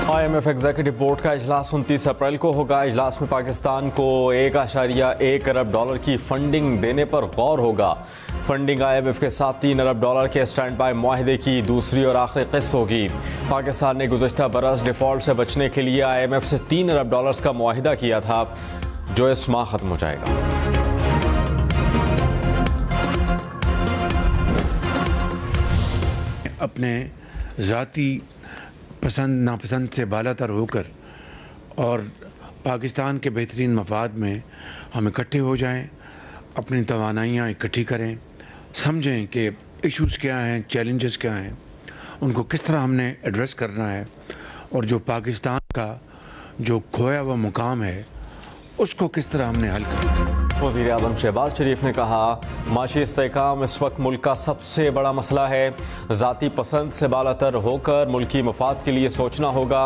IMF executive board का इजलास 29 अप्रैल को होगा। इजलास में पाकिस्तान को $1.1 अरब की फंडिंग देने पर गौर होगा। फंडिंग IMF के साथ $3 अरब के स्टैंड बाय मुआहदे की दूसरी और आखिरी किस्त होगी। पाकिस्तान ने गुज़श्ता बरस डिफॉल्ट से बचने के लिए IMF से $3 अरब का मुआहदा किया था, जो इस माह खत्म हो जाएगा। अपने ज़ाती पसंद नापसंद से बालातर होकर और पाकिस्तान के बेहतरीन मफाद में हम इकट्ठे हो जाएं, अपनी तवानाइयाँ इकट्ठी करें, समझें कि इश्यूज़ क्या हैं, चैलेंजेस क्या हैं, उनको किस तरह हमने एड्रेस करना है और जो पाकिस्तान का जो खोया हुआ मुकाम है उसको किस तरह हमने हल करना है। वज़ीर आज़म शहबाज शरीफ ने कहा, माशी इस्तेहकाम इस वक्त मुल्क का सबसे बड़ा मसला है। ज़ाती पसंद से बालातर होकर मुल्की मफाद के लिए सोचना होगा।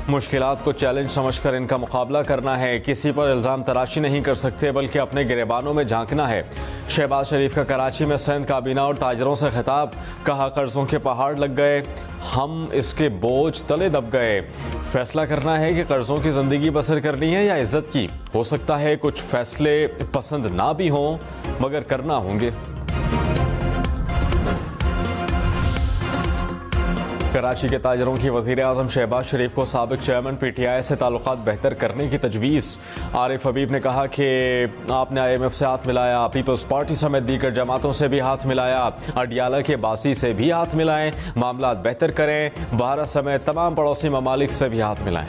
मुश्किलात को चैलेंज समझकर इनका मुकाबला करना है। किसी पर इल्ज़ाम तराशी नहीं कर सकते, बल्कि अपने गिरेबानों में झांकना है। शहबाज शरीफ का कराची में सिंध काबीना और ताजरों से खिताब। कहा, कर्ज़ों के पहाड़ लग गए, हम इसके बोझ तले दब गए। फैसला करना है कि कर्ज़ों की ज़िंदगी बसर करनी है या इज़्ज़त की। हो सकता है कुछ फैसले पसंद ना भी हों, मगर करना होंगे। कराची के ताजरों की वज़ीर आज़म शहबाज शरीफ को साबिक चेयरमैन PTI से ताल्लुकात बेहतर करने की तजवीज़। आरिफ हबीब ने कहा कि आपने IMF से हाथ मिलाया, पीपल्स पार्टी समेत दीगर जमातों से भी हाथ मिलाया, अडियाला के बासी से भी हाथ मिलाएं, मामला बेहतर करें, भारत समेत तमाम पड़ोसी ममालिक से भी हाथ मिलाएं।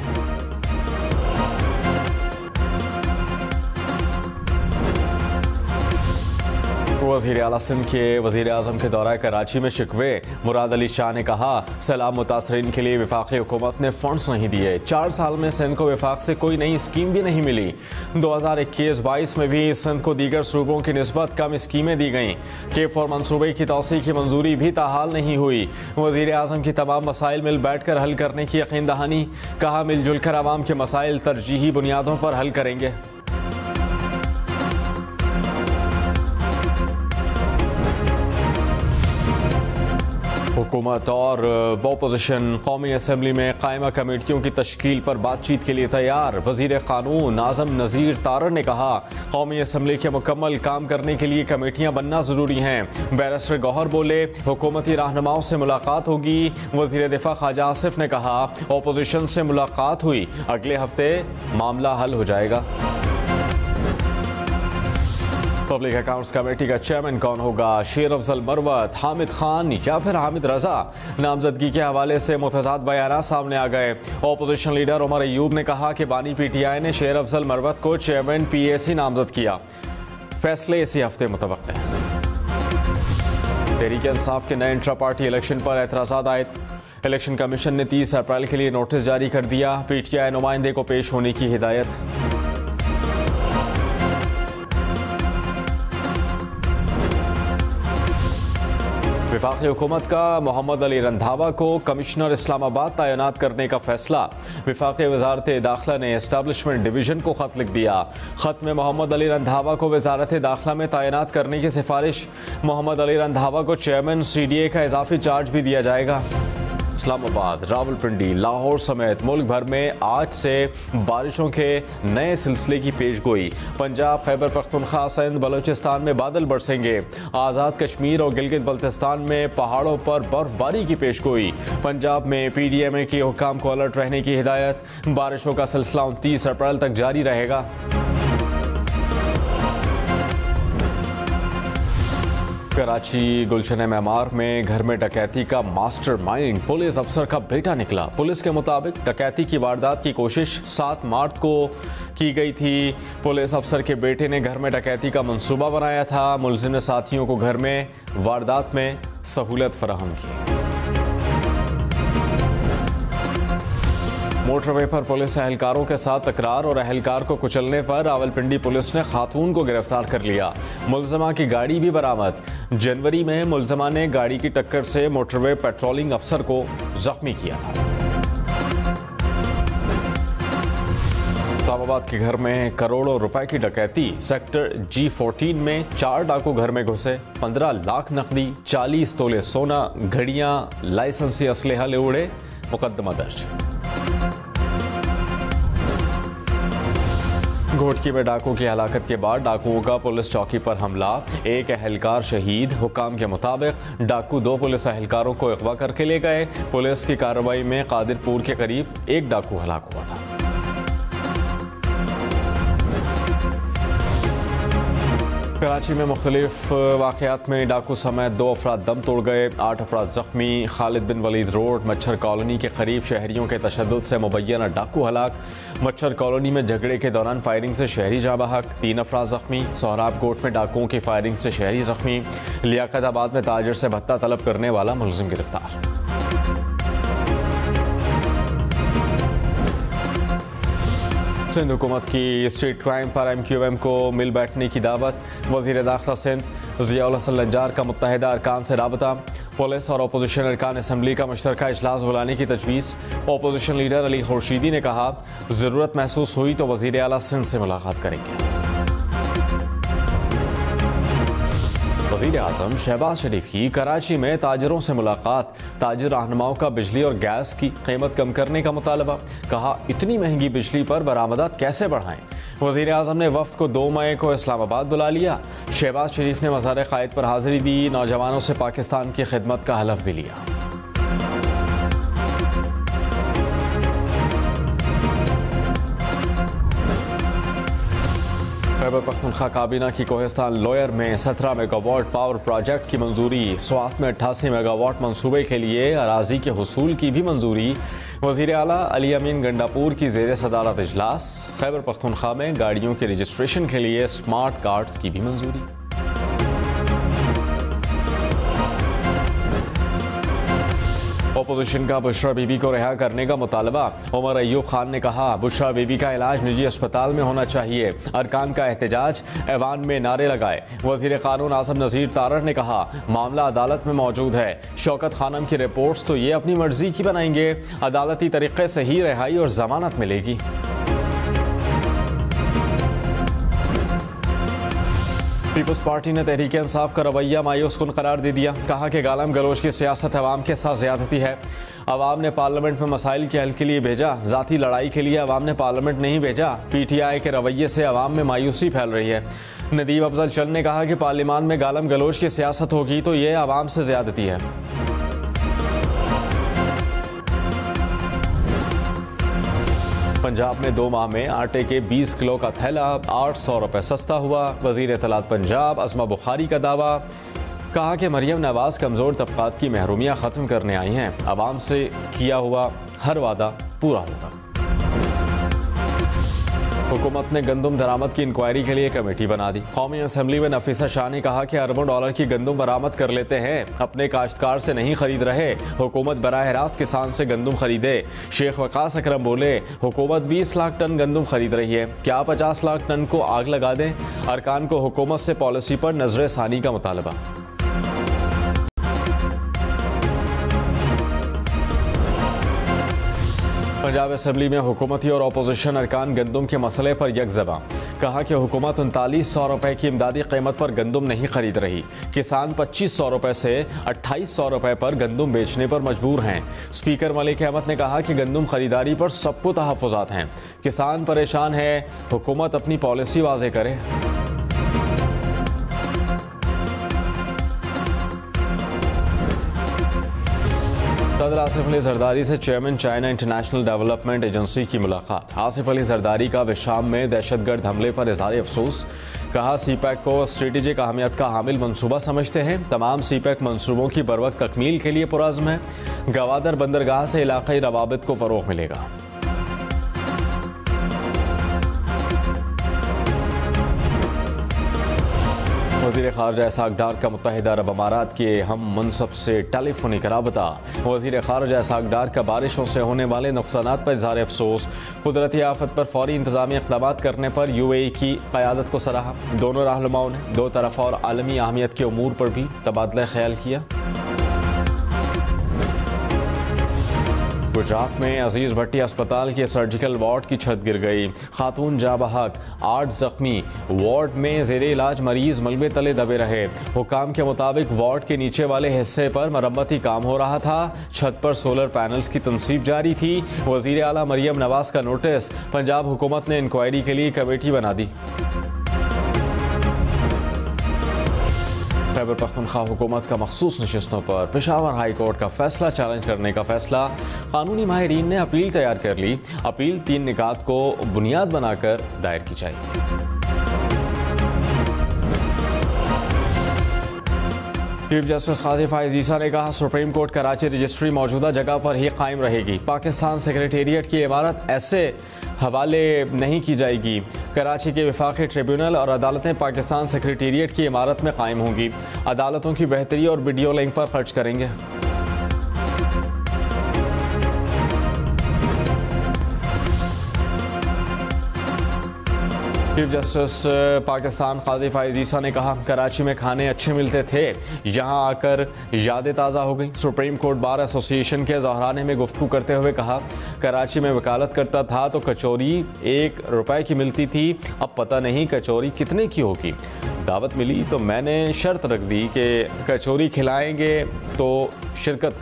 वज़ीर आला सिंध के वज़ीर आज़म के दौरा कराची में शिकवे। मुराद अली शाह ने कहा, सैलाब मुतासरीन के लिए वफाकी हुकूमत ने फंड्स नहीं दिए। 4 साल में सिंध को वफाक से कोई नई स्कीम भी नहीं मिली। 2021-22 में भी सिंध को दीगर सूबों की निस्बत कम स्कीमें दी गईं। K4 मनसूबे की तौसी की मंजूरी भी ताहाल नहीं हुई। वज़ीर आज़म की तमाम मसाइल मिल बैठ कर हल करने की यकीन दहानी। कहा, मिलजुल कर आवाम के मसाइल तरजीही बुनियादों पर हल करेंगे। हुकूमत और अपोजिशन कौमी असम्बली में कायमा कमेटियों की तश्कील पर बातचीत के लिए तैयार। वज़ीर क़ानून आज़म नज़ीर तारड़ ने कहा, कौमी असम्बली के मुकम्मल काम करने के लिए कमेटियाँ बनना ज़रूरी हैं। बैरिस्टर गौहर बोले, हुकूमती रहनुमाओं से मुलाकात होगी। वज़ीर दिफा ख्वाजा आसिफ ने कहा, अपोजिशन से मुलाकात हुई, अगले हफ्ते मामला हल हो जाएगा। पब्लिक अकाउंट्स कमेटी का चेयरमैन कौन होगा? शेर अफजल मरवत, हामिद खान या फिर हामिद रजा? नामजदगी के हवाले से मुतज़ाद बयान सामने आ गए। अपोजिशन लीडर उमर अयूब ने कहा कि बानी PTI ने शेर अफजल मरवत को चेयरमैन PAC नामजद किया। फैसले इसी हफ्ते मुतवक्किल है। तहरीक इंसाफ के नए इंट्रा पार्टी इलेक्शन पर एतराज़ात आए। इलेक्शन कमीशन ने 30 अप्रैल के लिए नोटिस जारी कर दिया। PTI नुमाइंदे को पेश होने की हिदायत। वफाकी हुकूमत का मोहम्मद अली रंधावा को कमिश्नर इस्लामाबाद तैनात करने का फैसला। वफाकी वजारत दाखिला ने एस्टैब्लिशमेंट डिवीजन को खत लिख दिया। खत में मोहम्मद अली रंधावा को वजारत दाखिला में तैनात करने की सिफारिश। मोहम्मद अली रंधावा को चेयरमैन CDA का इजाफी चार्ज भी दिया जाएगा। इस्लामाबाद, रावलपिंडी, लाहौर समेत मुल्क भर में आज से बारिशों के नए सिलसिले की पेशगोई। पंजाब, खैबर पख्तूनख्वा, सिंध, बलूचिस्तान में बादल बरसेंगे। आज़ाद कश्मीर और गिलगित बल्तिस्तान में पहाड़ों पर बर्फबारी की पेशगोई। पंजाब में PDMA के हुक्काम को अलर्ट रहने की हिदायत। बारिशों का सिलसिला 29 अप्रैल तक जारी रहेगा। कराची गुलशन मेमार में घर में डकैती का मास्टरमाइंड पुलिस अफसर का बेटा निकला। पुलिस के मुताबिक डकैती की वारदात की कोशिश 7 मार्च को की गई थी। पुलिस अफसर के बेटे ने घर में डकैती का मंसूबा बनाया था। मुलजिम ने साथियों को घर में वारदात में सहूलत फराहम की। मोटरवे पर पुलिस एहलकारों के साथ तकरार और एहलकार को कुचलने पर रावलपिंडी पुलिस ने खातून को गिरफ्तार कर लिया। मुलजमा की गाड़ी भी बरामद। जनवरी में मुलजमा ने गाड़ी की टक्कर से मोटरवे पेट्रोलिंग अफसर को जख्मी किया था। इस्लामाबाद के घर में करोड़ों रुपए की डकैती। सेक्टर G14 में 4 डाकू घर में घुसे। 15 लाख नकदी, 40 तोले सोना, घड़ियां, लाइसेंसी असलहा ले उड़े। मुकदमा दर्ज। घोटकी में डाकू की हलाकत के बाद डाकुओं का पुलिस चौकी पर हमला, एक एहलकार शहीद। हुकाम के मुताबिक डाकू 2 पुलिस एहलकारों को अगवा करके ले गए। पुलिस की कार्रवाई में कादिरपुर के करीब एक डाकू हलाक हुआ था। कराची में मुख्तलिफ वाक़यात में डाकू समेत 2 अफराद दम तोड़ गए, 8 अफराद जख्मी। खालिद बिन वलीद रोड मच्छर कॉलोनी के करीब शहरियों के तशद्दुद से मुबैना डाकू हलाक। मच्छर कॉलोनी में झगड़े के दौरान फायरिंग से शहरी जाँ बहक, 3 अफराद जख्मी। सोहराब कोट में डाकुओं की फायरिंग से शहरी जख्मी। लियाकताबाद में ताजिर से भत्ता तलब करने वाला मुलजिम गिरफ्तार। सिंध हुकूमत की स्ट्रीट क्राइम पर MQM को मिल बैठने की दावत। वज़ीर दाखिला सिंध ज़ियाउल हसन लंजार का मुत्तहिदा अरकान से राबता। पुलिस और अपोजिशन अरकान असम्बली का मुश्तरका इजलास बुलाने की तजवीज़। अपोजिशन लीडर अली खुर्शीदी ने कहा, ज़रूरत महसूस हुई तो वज़ीर आला सिंध से मुलाकात करेंगे। वज़ीर आज़म शहबाज शरीफ की कराची में ताजिरों से मुलाकात। ताजिर रहनुमाओं का बिजली और गैस की कीमत कम करने का मुतालबा। कहा, इतनी महंगी बिजली पर बरामदात कैसे बढ़ाएं। वज़ीर आज़म ने वफ़द को 2 मई को इस्लामाबाद बुला लिया। शहबाज शरीफ ने मज़ार क़ायद पर हाज़िरी दी। नौजवानों से पाकिस्तान की खिदमत का हलफ भी लिया। खैबर पख्तूनख्वा काबीना की कोहिस्तान लोयर में 17 मेगावाट पावर प्रोजेक्ट की मंजूरी। स्वात में 88 मेगावाट मंसूबे के लिए अराजी के हुसूल की भी मंजूरी। वज़ीर आला अली अमीन गंडापुर की ज़ेर सदारत इजलास। खैबर पख्तूनख्वा में गाड़ियों के रजिस्ट्रेशन के लिए स्मार्ट कार्ड्स की भी मंजूरी। अपोजिशन का बुशरा बीबी को रिहा करने का मुतालबा। उमर अयूब खान ने कहा, बुशरा बीबी का इलाज निजी अस्पताल में होना चाहिए। अरकान का एहतजाज, ऐवान में नारे लगाए। वज़ीर कानून आज़म नज़ीर तारड़ ने कहा, मामला अदालत में मौजूद है। शौकत खानम की रिपोर्ट्स तो ये अपनी मर्जी की बनाएंगे। अदालती तरीके से ही रिहाई और जमानत मिलेगी। पीपल्स पार्टी ने तहरीक इंसाफ का रवैया मायूस कुन करार दे दिया। कहा कि गालम गलोच की सियासत अवाम के साथ ज्यादती है। अवाम ने पार्लियामेंट में मसाइल के हल के लिए भेजा, ज़ाती लड़ाई के लिए अवाम ने पार्लियामेंट नहीं भेजा। PTI के रवैये से अवाम में मायूसी फैल रही है। नदीब अफजल चंद ने कहा कि पार्लियामान में गालम गलोच की सियासत होगी तो ये अवाम से ज्यादती है। पंजाब में 2 माह में आटे के 20 किलो का थैला 800 रुपये सस्ता हुआ। वज़ीर इत्तलात पंजाब अस्मा बुखारी का दावा। कहा कि मरियम नवाज कमज़ोर तबक़ात की महरूमियाँ ख़त्म करने आई हैं। अवाम से किया हुआ हर वादा पूरा होगा। हुकूमत ने गंदम दरामद की इंक्वायरी के लिए कमेटी बना दी। कौमी असम्बली में नफीसा शाह ने कहा कि अरबों डॉलर की गंदम बरामद कर लेते हैं, अपने काश्तकार से नहीं खरीद रहे। हुकूमत बराह रास्त किसान से गंदम खरीदे। शेख वकास अकरम बोले, हुकूमत 20 लाख टन गंदम खरीद रही है, क्या 50 लाख टन को आग लगा दें। अरकान को हुकूमत से पॉलिसी पर नजर सानी का मुतालबा। पंजाब असम्बली में हुकूमती और अपोजिशन अरकान गंदम के मसले पर यकजबा। कहा कि हुकूमत 3900 रुपये की इमदादी कीमत पर गंदम नहीं खरीद रही। किसान 2500 रुपये से 2800 रुपये पर गंदम बेचने पर मजबूर हैं। स्पीकर मलिक अहमद ने कहा कि गंदम खरीदारी पर सबको तहफ़्फ़ुज़ात हैं। किसान परेशान है, हुकूमत अपनी पॉलिसी वाज़े करे। सदर आसिफ अली जरदारी से chairman China international development agency की मुलाकात। आसिफ अली जरदारी का विशाम में दहशतगर्द हमले पर इज़हार अफसोस। कहा, CPEC को स्ट्रेटेजिक अहमियत का हामिल मनसूबा समझते हैं। तमाम CPEC मनसूबों की बरवक्त तकमील के लिए पुरज़्म है। गवादर बंदरगाह से इलाक़ाई रवाबित को फ़रोग़ मिलेगा। वज़ीर ख़ारजा इसहाक़ डार का मुत्तहिदा अरब अमारात के हम मनसब से टेलीफोनिक राबता। वज़ीर ख़ारजा इसहाक़ डार का बारिशों से होने वाले नुकसानात पर इज़हार अफसोस। कुदरती आफत पर फ़ौरी इंतज़ामी इक़दाम करने पर UAE की क़यादत को सराहा। दोनों रहनुमाओं ने दो तरफ़ा और आलमी अहमियत के उमूर पर भी तबादला ख्याल किया। गुजरात में अजीज भट्टी अस्पताल के सर्जिकल वार्ड की छत गिर गई, खातून जाँ बहक, 8 जख्मी। वार्ड में जेरे इलाज मरीज मलबे तले दबे रहे। हुकाम के मुताबिक वार्ड के नीचे वाले हिस्से पर मरम्मती काम हो रहा था। छत पर सोलर पैनल्स की तनसीब जारी थी। वजीर आला मरियम नवाज का नोटिस, पंजाब हुकूमत ने इंक्वायरी के लिए कमेटी बना दी। खैबर पख्तूनख्वा हुकूमत का मखसूस नशिस्तों पर पेशावर हाई कोर्ट का फैसला चैलेंज करने का फैसला। कानूनी माहिरीन ने अपील तैयार कर ली। अपील 3 निकात को बुनियाद बनाकर दायर की जाएगी। चीफ जस्टिस काजी फाइज ईसा ने कहा, सुप्रीम कोर्ट कराची रजिस्ट्री मौजूदा जगह पर ही कायम रहेगी। पाकिस्तान सेक्रेटेरिएट की इमारत ऐसे हवाले नहीं की जाएगी। कराची के वफाकी ट्रिब्यूनल और अदालतें पाकिस्तान सेक्रेटेरिएट की इमारत में कायम होंगी। अदालतों की बेहतरी और वीडियो लिंक पर खर्च करेंगे। चीफ जस्टिस पाकिस्तान काजी फाइज ईसा ने कहा, कराची में खाने अच्छे मिलते थे, यहाँ आकर यादें ताज़ा हो गई। सुप्रीम कोर्ट बार एसोसिएशन के ज़हराने में गुफ्तगू करते हुए कहा, कराची में वकालत करता था तो कचौरी 1 रुपए की मिलती थी, अब पता नहीं कचौरी कितने की होगी। दावत मिली तो मैंने शर्त रख दी कि कचौरी खिलाएंगे तो शिरकत